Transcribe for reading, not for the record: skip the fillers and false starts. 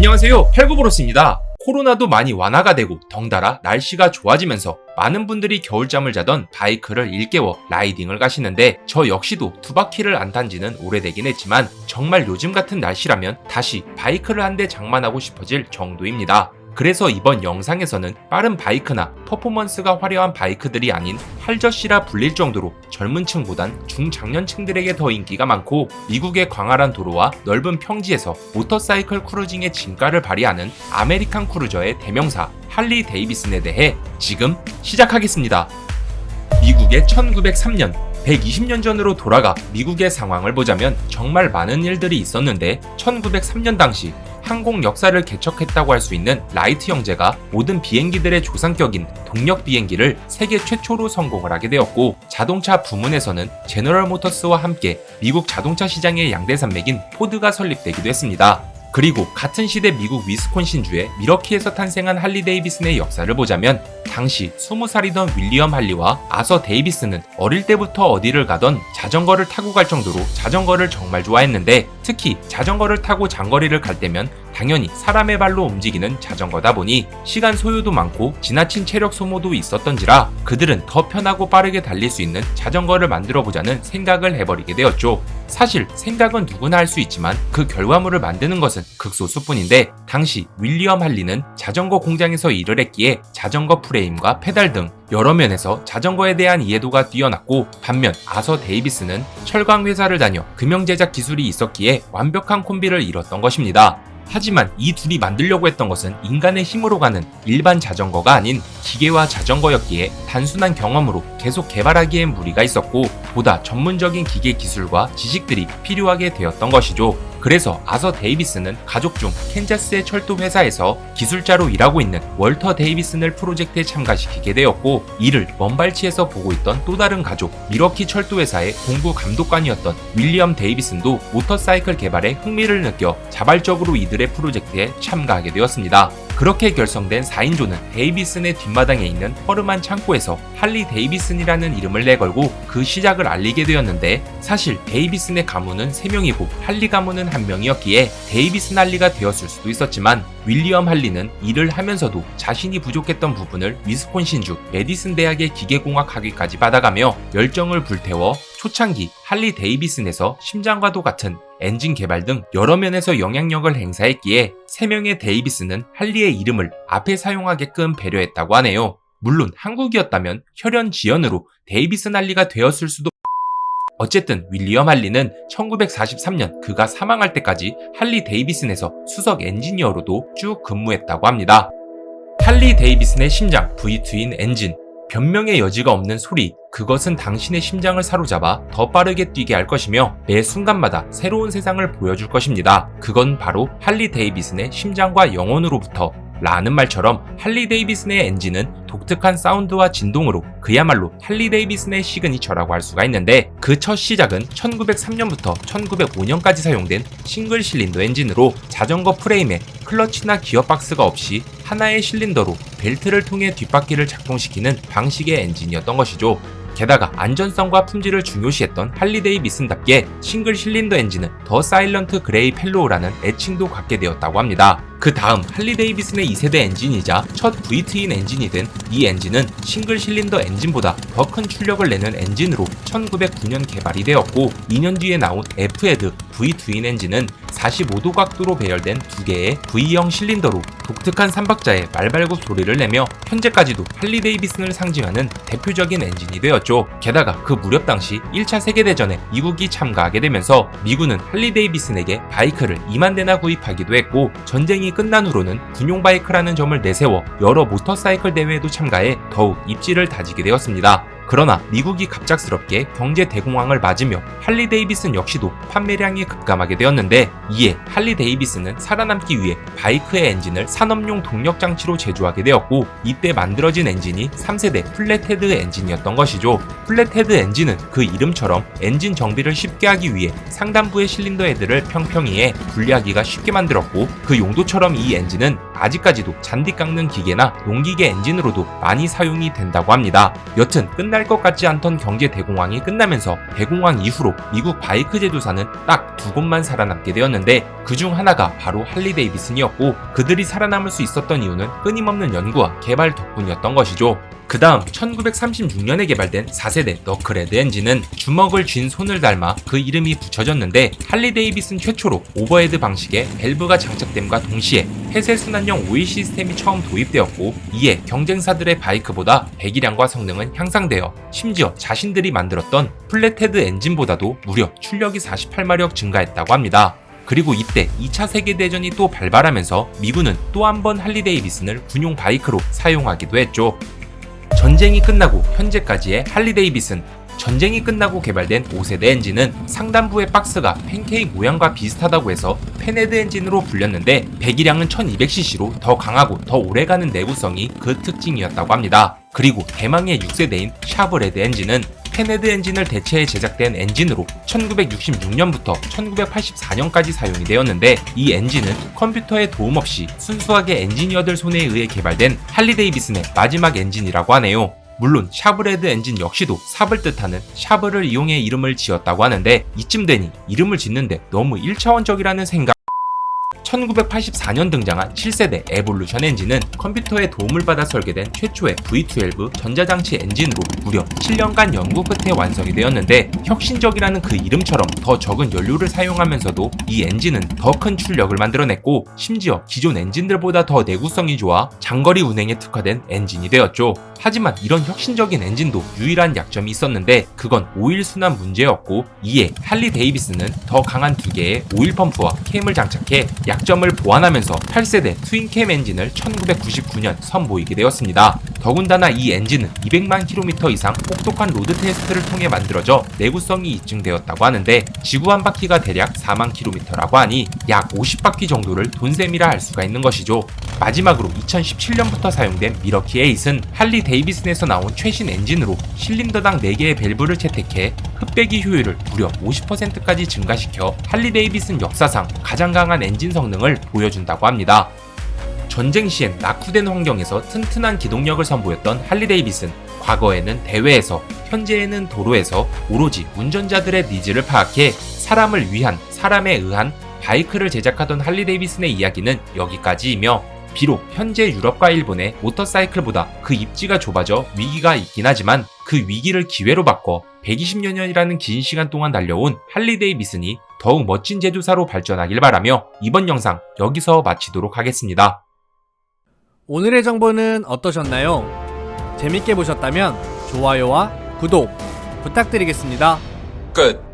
안녕하세요, 팔구브로스입니다. 코로나도 많이 완화가 되고 덩달아 날씨가 좋아지면서 많은 분들이 겨울잠을 자던 바이크를 일깨워 라이딩을 가시는데 저 역시도 두 바퀴를 안 탄 지는 오래되긴 했지만 정말 요즘 같은 날씨라면 다시 바이크를 한 대 장만하고 싶어질 정도입니다. 그래서 이번 영상에서는 빠른 바이크나 퍼포먼스가 화려한 바이크들이 아닌 할저씨라 불릴 정도로 젊은 층보단 중장년층들에게 더 인기가 많고 미국의 광활한 도로와 넓은 평지에서 모터사이클 크루징의 진가를 발휘하는 아메리칸 크루저의 대명사 할리 데이비슨에 대해 지금 시작하겠습니다. 미국의 1903년 120년 전으로 돌아가 미국의 상황을 보자면 정말 많은 일들이 있었는데 1903년 당시 항공 역사를 개척했다고 할 수 있는 라이트 형제가 모든 비행기들의 조상격인 동력 비행기를 세계 최초로 성공을 하게 되었고 자동차 부문에서는 제너럴 모터스와 함께 미국 자동차 시장의 양대 산맥인 포드가 설립되기도 했습니다. 그리고 같은 시대 미국 위스콘신주의 미러키에서 탄생한 할리 데이비슨의 역사를 보자면 당시 20살이던 윌리엄 할리와 아서 데이비슨은 어릴 때부터 어디를 가던 자전거를 타고 갈 정도로 자전거를 정말 좋아했는데 특히 자전거를 타고 장거리를 갈 때면 당연히 사람의 발로 움직이는 자전거다 보니 시간 소요도 많고 지나친 체력 소모도 있었던지라 그들은 더 편하고 빠르게 달릴 수 있는 자전거를 만들어보자는 생각을 해버리게 되었죠. 사실 생각은 누구나 할 수 있지만 그 결과물을 만드는 것은 극소수뿐인데 당시 윌리엄 할리는 자전거 공장에서 일을 했기에 자전거 프레임과 페달 등 여러 면에서 자전거에 대한 이해도가 뛰어났고 반면 아서 데이비스는 철강 회사를 다녀 금형 제작 기술이 있었기에 완벽한 콤비를 이뤘던 것입니다. 하지만 이 둘이 만들려고 했던 것은 인간의 힘으로 가는 일반 자전거가 아닌 기계와 자전거였기에 단순한 경험으로 계속 개발하기엔 무리가 있었고 보다 전문적인 기계 기술과 지식들이 필요하게 되었던 것이죠. 그래서 아서 데이비슨은 가족 중 캔자스의 철도 회사에서 기술자로 일하고 있는 월터 데이비슨을 프로젝트에 참가시키게 되었고 이를 먼발치에서 보고 있던 또 다른 가족 미러키 철도 회사의 공구 감독관이었던 윌리엄 데이비슨도 모터사이클 개발에 흥미를 느껴 자발적으로 이들의 프로젝트에 참가하게 되었습니다. 그렇게 결성된 4인조는 데이비슨의 뒷마당에 있는 허름한 창고에서 할리 데이비슨이라는 이름을 내걸고 그 시작을 알리게 되었는데 사실 데이비슨의 가문은 3명이고 할리 가문은 1명이었기에 데이비슨 할리가 되었을 수도 있었지만 윌리엄 할리는 일을 하면서도 자신이 부족했던 부분을 위스콘신주 메디슨 대학의 기계공학 학위까지 받아가며 열정을 불태워 초창기 할리 데이비슨에서 심장과도 같은 엔진 개발 등 여러 면에서 영향력을 행사했기에 3명의 데이비슨은 할리의 이름을 앞에 사용하게끔 배려했다고 하네요. 물론 한국이었다면 혈연 지연으로 데이비슨 할리가 되었을 수도. 어쨌든 윌리엄 할리는 1943년 그가 사망할 때까지 할리 데이비슨에서 수석 엔지니어로도 쭉 근무했다고 합니다. 할리 데이비슨의 심장 V2인 엔진, 변명의 여지가 없는 소리, 그것은 당신의 심장을 사로잡아 더 빠르게 뛰게 할 것이며 매 순간마다 새로운 세상을 보여줄 것입니다. 그건 바로 할리 데이비슨의 심장과 영혼으로부터 라는 말처럼 할리 데이비슨의 엔진은 독특한 사운드와 진동으로 그야말로 할리 데이비슨의 시그니처라고 할 수가 있는데 그 첫 시작은 1903년부터 1905년까지 사용된 싱글 실린더 엔진으로 자전거 프레임에 클러치나 기어박스가 없이 하나의 실린더로 벨트를 통해 뒷바퀴를 작동시키는 방식의 엔진이었던 것이죠. 게다가 안전성과 품질을 중요시했던 할리 데이비슨답게 싱글 실린더 엔진은 더 사일런트 그레이 펠로우라는 애칭도 갖게 되었다고 합니다. 그 다음 할리 데이비슨의 2세대 엔진이자 첫 V2인 엔진이 된 이 엔진은 싱글 실린더 엔진보다 더 큰 출력을 내는 엔진으로 1909년 개발이 되었고 2년 뒤에 나온 F-헤드 V2인 엔진은 45도 각도로 배열된 2개의 V형 실린더로 독특한 3박자의 말발굽 소리를 내며 현재까지도 할리 데이비슨을 상징하는 대표적인 엔진이 되었죠. 게다가 그 무렵 당시 1차 세계대전에 미국이 참가하게 되면서 미군은 할리 데이비슨에게 바이크를 2만 대나 구입하기도 했고 전쟁이 끝난 후로는 군용 바이크라는 점을 내세워 여러 모터사이클 대회에도 참가해 더욱 입지를 다지게 되었습니다. 그러나 미국이 갑작스럽게 경제 대공황을 맞으며 할리 데이비슨 역시도 판매량이 급감하게 되었는데 이에 할리 데이비슨은 살아남기 위해 바이크의 엔진을 산업용 동력 장치로 제조하게 되었고 이때 만들어진 엔진이 3세대 플랫헤드 엔진이었던 것이죠. 플랫헤드 엔진은 그 이름처럼 엔진 정비를 쉽게 하기 위해 상단부의 실린더 헤드를 평평히 해 분리하기가 쉽게 만들었고 그 용도처럼 이 엔진은 아직까지도 잔디 깎는 기계나 농기계 엔진으로도 많이 사용이 된다고 합니다. 여튼 끝날 것 같지 않던 경제 대공황이 끝나면서 대공황 이후로 미국 바이크 제조사는 딱 두 곳만 살아남게 되었는데 그중 하나가 바로 할리 데이비슨이었고, 그들이 살아남을 수 있었던 이유는 끊임없는 연구와 개발 덕분이었던 것이죠. 그 다음 1936년에 개발된 4세대 너클헤드 엔진은 주먹을 쥔 손을 닮아 그 이름이 붙여졌는데, 할리 데이비슨 최초로 오버헤드 방식의 밸브가 장착됨과 동시에 폐쇄순환형 오일 시스템이 처음 도입되었고, 이에 경쟁사들의 바이크보다 배기량과 성능은 향상되어 심지어 자신들이 만들었던 플랫헤드 엔진보다도 무려 출력이 48마력 증가했다고 합니다. 그리고 이때 2차 세계대전이 또 발발하면서 미군은 또 한 번 할리 데이비슨을 군용 바이크로 사용하기도 했죠. 전쟁이 끝나고 현재까지의 할리 데이비슨. 전쟁이 끝나고 개발된 5세대 엔진은 상단부의 박스가 팬케이크 모양과 비슷하다고 해서 팬헤드 엔진으로 불렸는데, 배기량은 1200cc로 더 강하고 더 오래가는 내구성이 그 특징이었다고 합니다. 그리고 대망의 6세대인 샤브레드 엔진은 팬헤드 엔진을 대체해 제작된 엔진으로 1966년부터 1984년까지 사용이 되었는데, 이 엔진은 컴퓨터의 도움 없이 순수하게 엔지니어들 손에 의해 개발된 할리 데이비슨의 마지막 엔진이라고 하네요. 물론 샤브레드 엔진 역시도 삽을 뜻하는 샤브를 이용해 이름을 지었다고 하는데, 이쯤 되니 이름을 짓는데 너무 1차원적이라는 생각. 1984년 등장한 7세대 에볼루션 엔진은 컴퓨터의 도움을 받아 설계된 최초의 V12 전자장치 엔진으로 무려 7년간 연구 끝에 완성이 되었는데, 혁신적이라는 그 이름처럼 더 적은 연료를 사용하면서도 이 엔진은 더 큰 출력을 만들어냈고, 심지어 기존 엔진들보다 더 내구성이 좋아 장거리 운행에 특화된 엔진이 되었죠. 하지만 이런 혁신적인 엔진도 유일한 약점이 있었는데, 그건 오일 순환 문제였고, 이에 할리 데이비슨은 더 강한 두 개의 오일 펌프와 캠을 장착해 약점을 보완하면서 8세대 트윈캠 엔진을 1999년 선보이게 되었습니다. 더군다나 이 엔진은 200만 킬로미터 이상 혹독한 로드 테스트를 통해 만들어져 내구성이 입증되었다고 하는데, 지구 한 바퀴가 대략 4만 킬로미터라고 하니 약 50바퀴 정도를 돈셈이라 할 수가 있는 것이죠. 마지막으로 2017년부터 사용된 미러키 8은 할리 데이비슨에서 나온 최신 엔진으로 실린더당 4개의 밸브를 채택해 흡배기 효율을 무려 50%까지 증가시켜 할리 데이비슨 역사상 가장 강한 엔진 성능을 보여준다고 합니다. 전쟁 시엔 낙후된 환경에서 튼튼한 기동력을 선보였던 할리 데이비슨. 과거에는 대회에서, 현재에는 도로에서 오로지 운전자들의 니즈를 파악해 사람을 위한, 사람에 의한 바이크를 제작하던 할리 데이비슨의 이야기는 여기까지이며, 비록 현재 유럽과 일본의 모터사이클보다 그 입지가 좁아져 위기가 있긴 하지만, 그 위기를 기회로 바꿔 120여 년이라는 긴 시간 동안 달려온 할리 데이비슨이 더욱 멋진 제조사로 발전하길 바라며 이번 영상 여기서 마치도록 하겠습니다. 오늘의 정보는 어떠셨나요? 재밌게 보셨다면 좋아요와 구독 부탁드리겠습니다. 끝.